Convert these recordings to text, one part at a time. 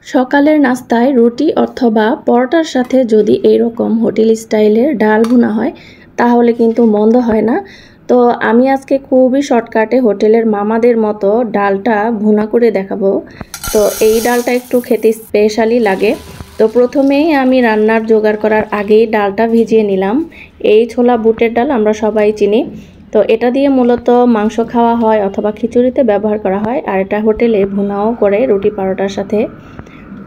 সকালের নাস্তায় রুটি অথবা পরোটার সাথে যদি এইরকম হোটেল স্টাইলের ডাল ভুনা হয় তাহলে কিন্তু মন্দ হয় না। তো আমি আজকে খুবই শর্টকাটে হোটেলের মামাদের মতো ডালটা ভুনা করে দেখাবো। তো এই ডালটা একটু খেতে স্পেশালি লাগে। তো প্রথমেই আমি রান্নার জোগাড় করার আগেই ডালটা ভিজিয়ে নিলাম। এই ছোলা বুটের ডাল আমরা সবাই চিনি। তো এটা দিয়ে মূলত মাংস খাওয়া হয় অথবা খিচুড়িতে ব্যবহার করা হয়, আর এটা হোটেলে ভুনাও করে রুটি পরোটার সাথে।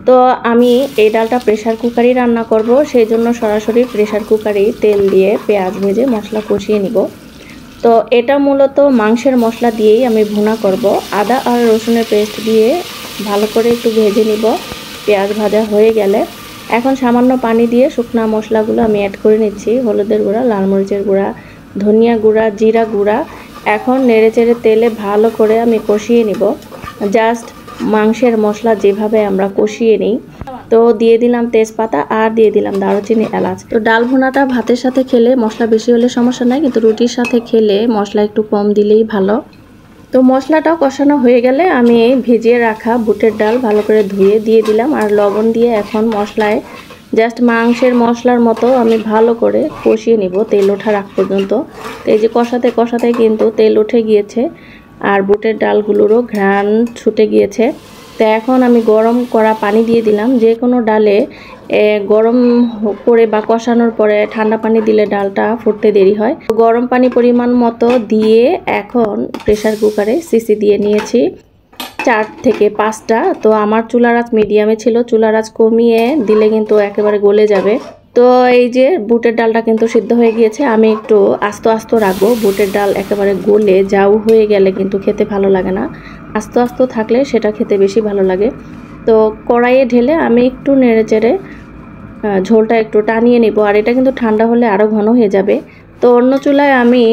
তো আমি এই ডালটা প্রেসার কুকারেই রান্না করব, সেই জন্য সরাসরি প্রেসার কুকারেই তেল দিয়ে পেঁয়াজ ভেজে মশলা কষিয়ে নিব। তো এটা মূলত মাংসের মশলা দিয়েই আমি ভুনা করব। আদা আর রসুনের পেস্ট দিয়ে ভালো করে একটু ভেজে নিব। পেঁয়াজ ভাজা হয়ে গেলে এখন সামান্য পানি দিয়ে শুকনা মশলাগুলো আমি অ্যাড করে নিচ্ছি। হলুদের গুঁড়া, লাল মরিচের গুঁড়া, ধনিয়া গুঁড়া, জিরা গুঁড়া। এখন নেড়েচেড়ে তেলে ভালো করে আমি কষিয়ে নিব, জাস্ট মাংসের মশলা যেভাবে আমরা কষিয়ে নিই। তো দিয়ে দিলাম তেজপাতা আর দিয়ে দিলাম দারুচিনি, এলাচ। তো ডাল ভুনাটা ভাতের সাথে খেলে মশলা বেশি হলে সমস্যা নাই, কিন্তু রুটির সাথে খেলে মশলা একটু কম দিলেই ভালো। তো মশলাটাও কষানো হয়ে গেলে আমি ভিজিয়ে রাখা বুটের ডাল ভালো করে ধুয়ে দিয়ে দিলাম আর লবণ দিয়ে এখন মশলায় জাস্ট মাংসের মশলার মতো আমি ভালো করে কষিয়ে নিব তেল ওঠার আগ পর্যন্ত। তো এই যে কষাতে কষাতে কিন্তু তেল উঠে গিয়েছে আর বুটের ডালগুলোরও ঘ্রাণ ছুটে গিয়েছে। তো এখন আমি গরম করা পানি দিয়ে দিলাম। যে কোনো ডালে গরম করে বা কষানোর পরে ঠান্ডা পানি দিলে ডালটা ফুটতে দেরি হয়। গরম পানি পরিমাণ মতো দিয়ে এখন প্রেসার কুকারে সিসি দিয়ে নিয়েছি 4 থেকে 5টা। তো আমার চুলার আঁচ মিডিয়ামে ছিল, চুলার আঁচ কমিয়ে দিলে কিন্তু একেবারে গলে যাবে। তো এই যে বুটের ডালটা কিন্তু সিদ্ধ হয়ে গিয়েছে। আমি একটু আস্ত আস্ত রাখবো, বুটের ডাল একেবারে গলে জাউ হয়ে গেলে কিন্তু খেতে ভালো লাগে না, আস্ত আস্ত থাকলে সেটা খেতে বেশি ভালো লাগে। তো কড়াইয়ে ঢেলে আমি একটু নেড়েচেড়ে ঝোলটা একটু টানিয়ে নিব, আর এটা কিন্তু ঠান্ডা হলে আরও ঘন হয়ে যাবে। তো অন্য চুলায় আমি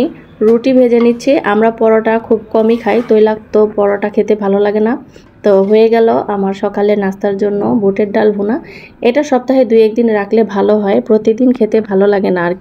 রুটি ভেজে নিচ্ছি। আমরা পরোটা খুব কমই খাই, তৈলাক্ত পরোটা খেতে ভালো লাগে না। তো হয়ে গেল আমার সকালে নাস্তার জন্য বুটের ডাল ভুনা। এটা সপ্তাহে 2-1 দিন রাখলে ভালো হয়, প্রতিদিন খেতে ভালো লাগে না আর।